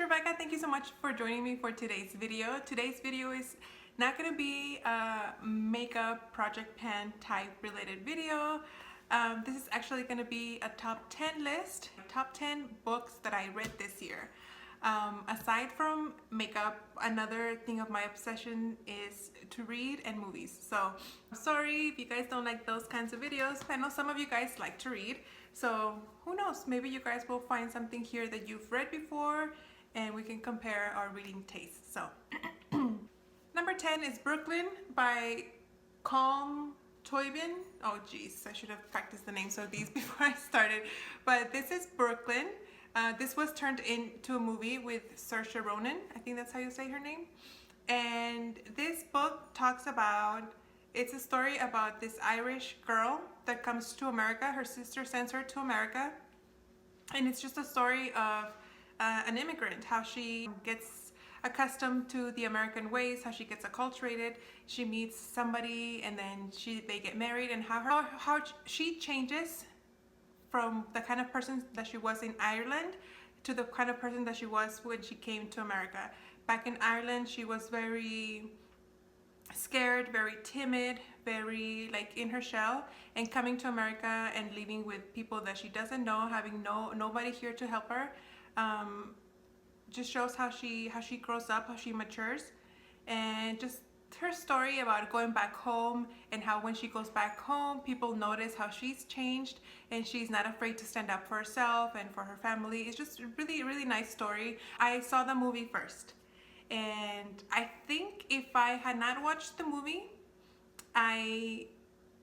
Rebecca. Thank you so much for joining me for today's video. Today's video is not going to be a makeup project pan type related video. This is actually going to be a top 10 list, top 10 books that I read this year. Aside from makeup, another thing of my obsession is to read and movies. So I'm sorry if you guys don't like those kinds of videos. I know some of you guys like to read, so who knows, maybe you guys will find something here that you've read before and we can compare our reading tastes. So number 10 is Brooklyn by Calm Toybin. Oh geez, I should have practiced the names of these before I started. But this is Brooklyn. This was turned into a movie with Saoirse Ronan. I think that's how you say her name. And this book talks about, it's a story about this Irish girl that comes to America. Her sister sends her to America. And it's just a story of an immigrant, how she gets accustomed to the American ways, how she gets acculturated, she meets somebody, and then they get married, and how she changes from the kind of person that she was in Ireland to the kind of person that she was when she came to America. Back in Ireland, she was very scared, very timid, very like in her shell, and coming to America and living with people that she doesn't know, having nobody here to help her, just shows how she grows up, how she matures, and just her story about going back home, and how when she goes back home, people notice how she's changed and she's not afraid to stand up for herself and for her family. It's just a really nice story. I saw the movie first, and I think if I had not watched the movie, I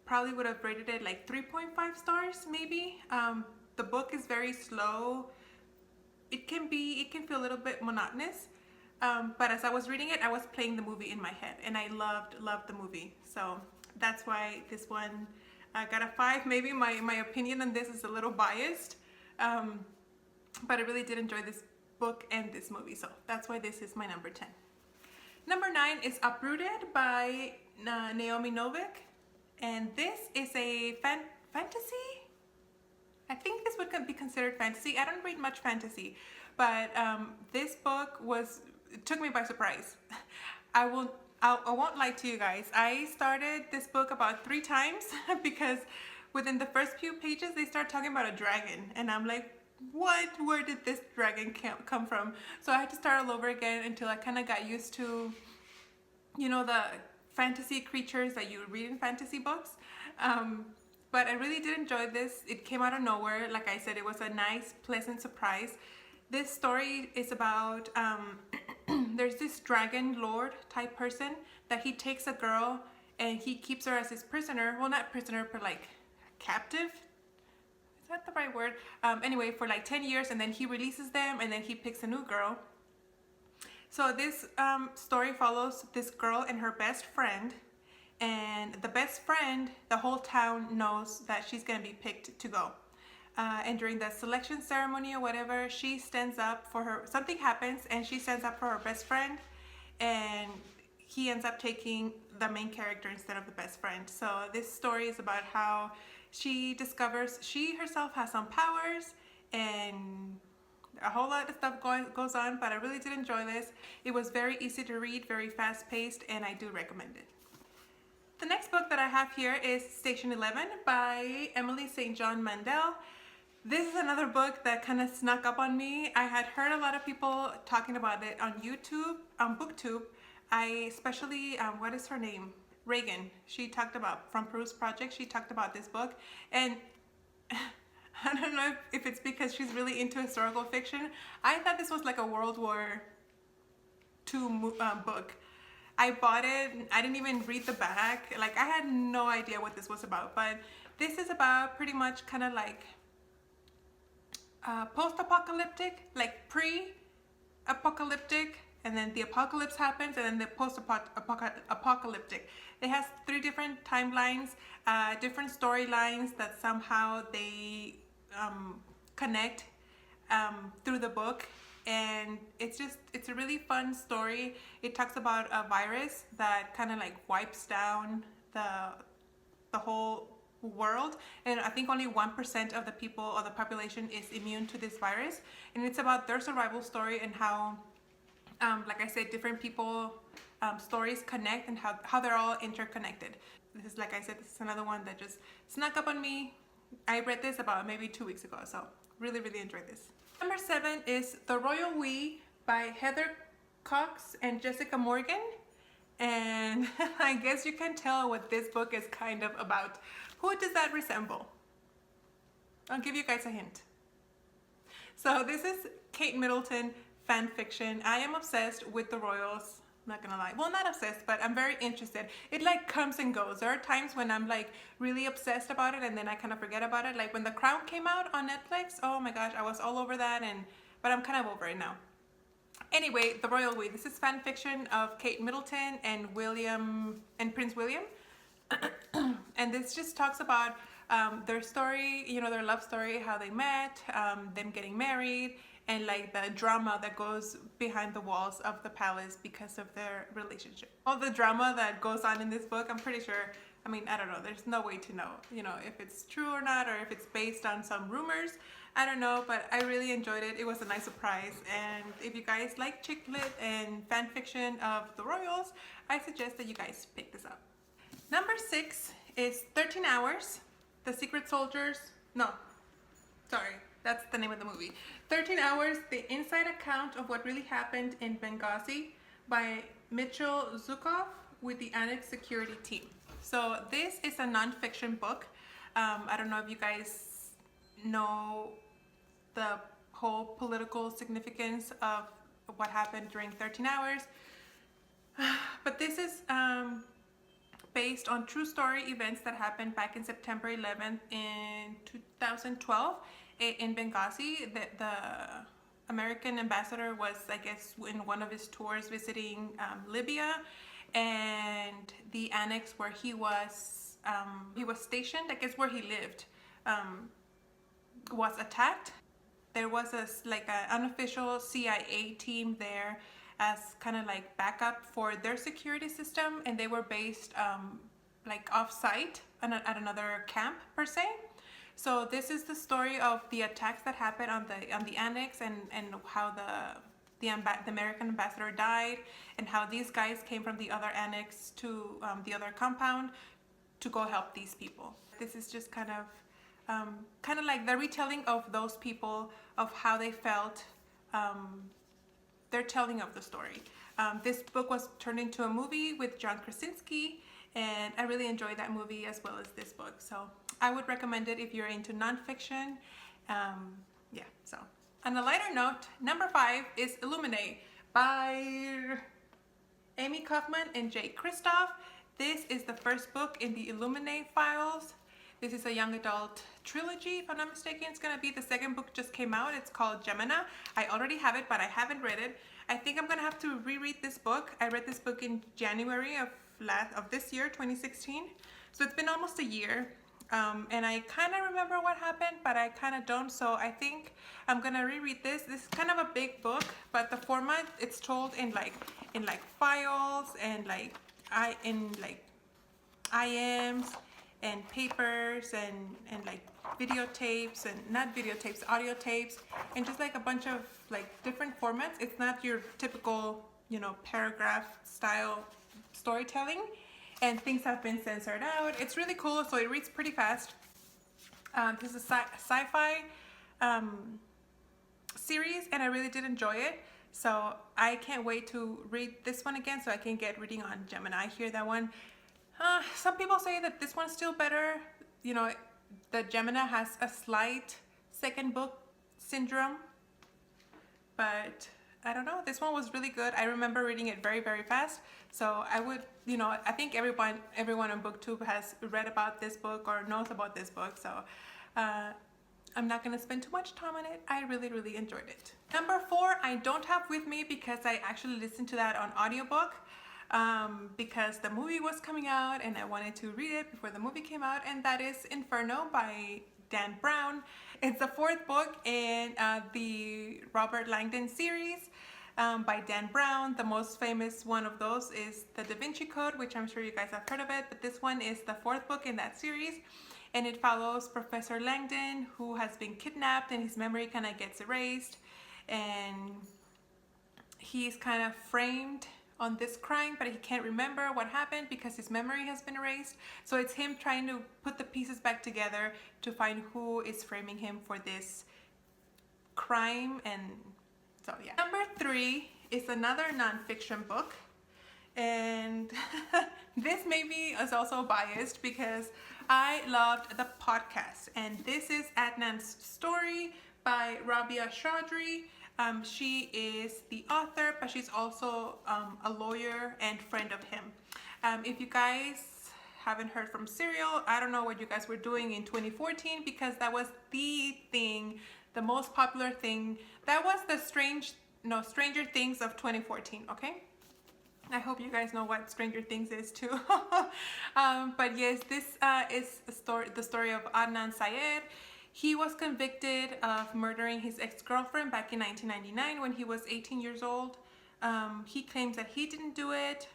probably would have rated it like 3.5 stars maybe. The book is very slow. It can feel a little bit monotonous. But as I was reading it, I was playing the movie in my head, and I loved the movie. So that's why this one got a 5. Maybe my opinion on this is a little biased, but I really did enjoy this book and this movie, so that's why this is my number 10. Number 9 is Uprooted by Naomi Novik, and this is a fantasy. I think this would be considered fantasy. I don't read much fantasy, but this book took me by surprise. I won't lie to you guys. I started this book about 3 times because within the first few pages they start talking about a dragon, and I'm like, what? Where did this dragon come from? So I had to start all over again until I kind of got used to, you know, the fantasy creatures that you read in fantasy books. But I really did enjoy this. It came out of nowhere. Like I said, it was a nice, pleasant surprise. This story is about, there's this dragon lord type person that he takes a girl and he keeps her as his prisoner. Well, not prisoner, but like captive. Is that the right word? Anyway, for like 10 years, and then he releases them, and then he picks a new girl. So this story follows this girl and her best friend. And the best friend, the whole town knows that she's gonna be picked to go. And during the selection ceremony or whatever, she stands up for her, something happens and she stands up for her best friend, and he ends up taking the main character instead of the best friend. So this story is about how she discovers she herself has some powers, and a whole lot of stuff goes on, but I really did enjoy this. It was very easy to read, very fast paced, and I do recommend it. The next book that I have here is Station 11 by Emily St. John Mandel. This is another book that kind of snuck up on me. I had heard a lot of people talking about it on YouTube, on BookTube. I especially, what is her name? Reagan. She talked about, from Peru's Project, she talked about this book. And I don't know if it's because she's really into historical fiction. I thought this was like a World War II book. I bought it, I didn't even read the back. Like, I had no idea what this was about, but this is about pretty much kind of like post-apocalyptic, like pre-apocalyptic, and then the apocalypse happens, and then the post-apocalyptic. It has 3 different timelines, different storylines that somehow they connect through the book. And it's a really fun story. It talks about a virus that kind of like wipes down the whole world, and I think only 1% of the people or the population is immune to this virus. And it's about their survival story and how, like I said, different people stories connect, and how they're all interconnected. This is, like I said, this is another one that just snuck up on me. I read this about maybe 2 weeks ago, so really enjoyed this. Number 7 is The Royal We by Heather Cox and Jessica Morgan. And I guess you can tell what this book is kind of about. Who does that resemble? I'll give you guys a hint. So this is Kate Middleton fan fiction. I am obsessed with the royals. I'm not gonna lie. Well, not obsessed, but I'm very interested. It like comes and goes. There are times when I'm like really obsessed about it and then I kind of forget about it. Like when The Crown came out on Netflix, oh my gosh, I was all over that, but I'm kind of over it now. Anyway, The Royal We. This is fan fiction of Kate Middleton and Prince William. And this just talks about their story, you know, their love story, how they met, them getting married, and like the drama that goes behind the walls of the palace because of their relationship. All the drama that goes on in this book, I'm pretty sure, I mean, I don't know, there's no way to know, you know, if it's true or not, or if it's based on some rumors. I don't know, but I really enjoyed it. It was a nice surprise. And if you guys like chick lit and fan fiction of the royals, I suggest that you guys pick this up. Number 6 is 13 Hours, The Secret Soldiers, no, sorry, that's the name of the movie. 13 Hours, The Inside Account of What Really Happened in Benghazi by Mitchell Zukov with the Annex Security Team. So this is a nonfiction book. I don't know if you guys know the whole political significance of what happened during 13 Hours, but this is based on true story events that happened back in September 11th in 2012 in Benghazi. The American ambassador was, I guess, in one of his tours visiting Libya, and the annex where he was stationed, I guess where he lived, was attacked. There was an unofficial CIA team there as kind of like backup for their security system, and they were based like off-site at another camp per se. So this is the story of the attacks that happened on the annex, and how the American ambassador died, and how these guys came from the other annex to the other compound to go help these people. This is just kind of like the retelling of those people, of how they felt, their telling of the story. This book was turned into a movie with John Krasinski, and I really enjoyed that movie as well as this book. So I would recommend it if you're into nonfiction. Yeah, so on a lighter note, number 5 is Illuminated by Amy Kaufman and Jay Kristoff. This is the first book in the Illuminated files. This is a young adult trilogy, if I'm not mistaken. It's gonna be, the second book just came out. It's called Gemini. I already have it, but I haven't read it. I think I'm gonna have to reread this book. I read this book in January of this year, 2016. So it's been almost a year. And I kind of remember what happened, but I kind of don't. So I think I'm gonna reread this. This is kind of a big book, but the format, it's told in like files and like IMs and papers and like videotapes, and not videotapes, audio tapes, and just like a bunch of like different formats. It's not your typical, you know, paragraph style storytelling, and things have been censored out. It's really cool, so it reads pretty fast. This is a sci-fi series, and I really did enjoy it. So I can't wait to read this one again, so I can get reading on Gemini. I hear that one. Some people say that this one's still better. You know, the Gemini has a slight second book syndrome, but I don't know. This one was really good. I remember reading it very, very fast. So I would, you know, I think everyone on BookTube has read about this book or knows about this book. So I'm not gonna spend too much time on it. I really, really enjoyed it. Number 4, I don't have with me because I actually listened to that on audiobook. Because the movie was coming out and I wanted to read it before the movie came out, and that is Inferno by Dan Brown. It's the 4th book in the Robert Langdon series by Dan Brown. The most famous one of those is the Da Vinci Code, which I'm sure you guys have heard of it, but this one is the 4th book in that series. and it follows Professor Langdon, who has been kidnapped and his memory kind of gets erased, and he's kind of framed on this crime, but he can't remember what happened because his memory has been erased. So it's him trying to put the pieces back together to find who is framing him for this crime. And so yeah. Number 3 is another nonfiction book, and this maybe is also biased because I loved the podcast, and this is Adnan's Story by Rabia Chaudhry. She is the author, but she's also a lawyer and friend of him. If you guys haven't heard from Serial, I don't know what you guys were doing in 2014, because that was the thing, the most popular thing. That was the Stranger Things of 2014, okay? I hope you guys know what Stranger Things is too. But yes, this is the story of Adnan Syed. He was convicted of murdering his ex-girlfriend back in 1999 when he was 18 years old. He claims that he didn't do it.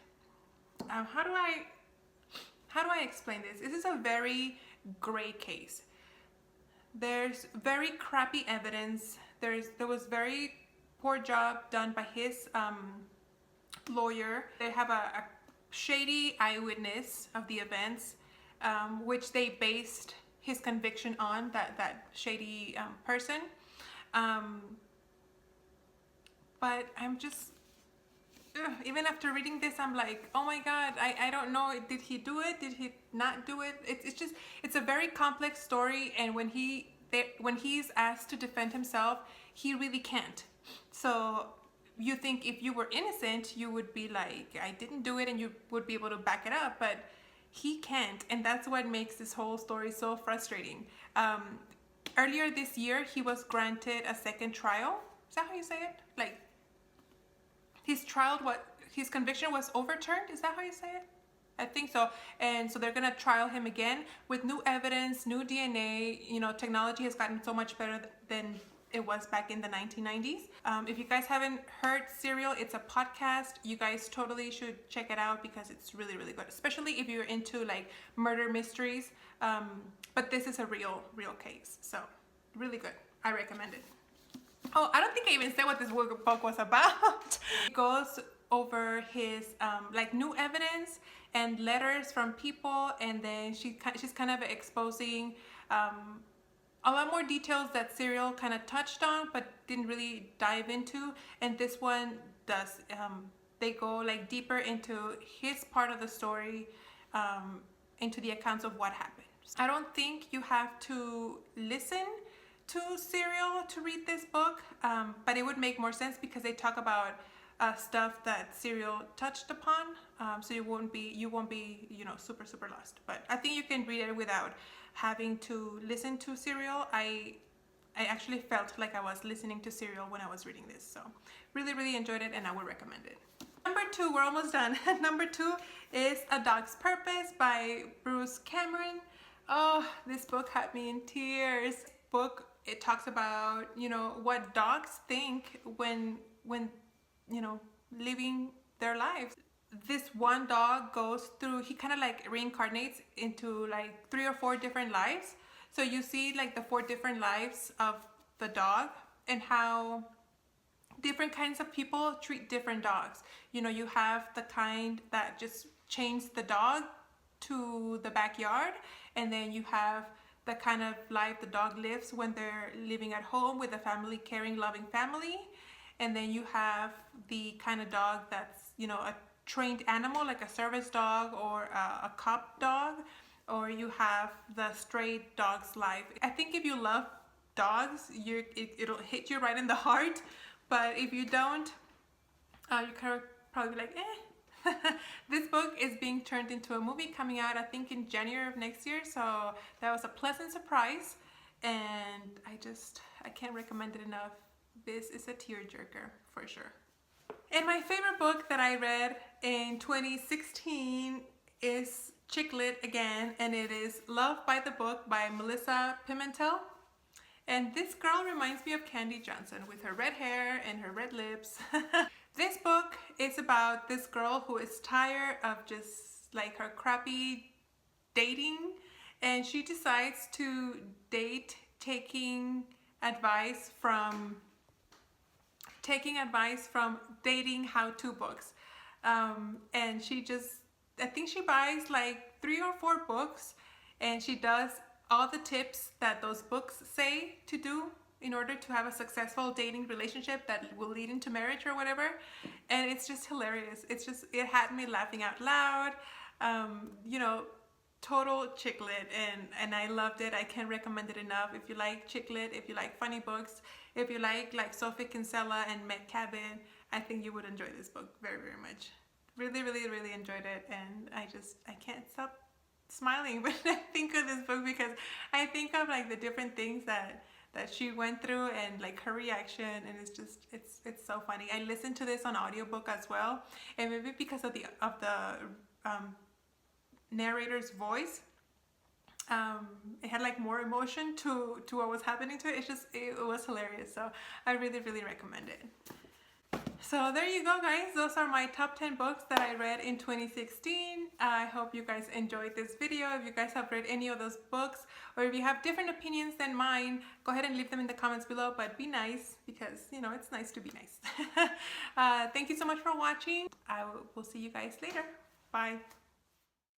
How do I explain this? This is a very gray case. There's very crappy evidence. There was very poor job done by his lawyer. They have a shady eyewitness of the events, which they based his conviction on, that shady person. But I'm just, even after reading this, I'm like, oh my God, I don't know, did he do it? Did he not do it? It's a very complex story, and when he's asked to defend himself, he really can't. So you think if you were innocent, you would be like, I didn't do it, and you would be able to back it up, but he can't, and that's what makes this whole story so frustrating. Earlier this year, he was granted a second trial. Is that how you say it? Like, his conviction was overturned? Is that how you say it? I think so. And so they're gonna trial him again with new evidence, new DNA. You know, technology has gotten so much better than it was back in the 1990s. If you guys haven't heard Serial, it's a podcast. You guys totally should check it out because it's really, really good, especially if you're into like murder mysteries. But this is a real case, so really good. I recommend it. Oh, I don't think I even said what this book was about. It goes over his like new evidence and letters from people, and then she's kind of exposing a lot more details that Serial kind of touched on but didn't really dive into, and this one does. They go like deeper into his part of the story, into the accounts of what happened. I don't think you have to listen to Serial to read this book, but it would make more sense because they talk about stuff that Serial touched upon, so you won't be super lost. But I think you can read it without having to listen to Serial. I actually felt like I was listening to Serial when I was reading this, so really enjoyed it, and I would recommend it. Number 2, we're almost done. Number 2 is A Dog's Purpose by Bruce Cameron. Oh, this book had me in tears. Book, it talks about, what dogs think when living their lives. This one dog goes through, he kind of like reincarnates into like 3 or 4 different lives. So you see like the 4 different lives of the dog and how different kinds of people treat different dogs. You have the kind that just chains the dog to the backyard, and then you have the kind of life the dog lives when they're living at home with a family, caring, loving family. And then you have the kind of dog that's, a trained animal, like a service dog or a cop dog, or you have the stray dog's life. I think if you love dogs, it'll hit you right in the heart. But if you don't, you kind of probably be like, eh. This book is being turned into a movie coming out, I think, in January of next year. So that was a pleasant surprise, and I can't recommend it enough. This is a tearjerker for sure. And my favorite book that I read in 2016 is chick lit again, and it is Love by the Book by Melissa Pimentel. And this girl reminds me of Candy Johnson with her red hair and her red lips. This book is about this girl who is tired of just like her crappy dating, and she decides to date taking advice from dating how-to books. And she just, I think she buys like 3 or 4 books, and she does all the tips that those books say to do in order to have a successful dating relationship that will lead into marriage or whatever. And it's just hilarious. It had me laughing out loud. You know, total chick lit, and I loved it. I can't recommend it enough. If you like chick lit, if you like funny books, if you like Sophie Kinsella and Meg Cabin, I think you would enjoy this book very, very much. Really, really, really enjoyed it, and I can't stop smiling when I think of this book, because I think of like the different things that she went through and like her reaction, and it's so funny. I listened to this on audiobook as well, and maybe because of the narrator's voice, it had like more emotion to what was happening to it. It was hilarious, so I really, really recommend it. So there you go, guys. Those are my top 10 books that I read in 2016. I hope you guys enjoyed this video. If you guys have read any of those books, or if you have different opinions than mine, go ahead and leave them in the comments below, but be nice, because you know it's nice to be nice. Thank you so much for watching. We'll see you guys later. Bye.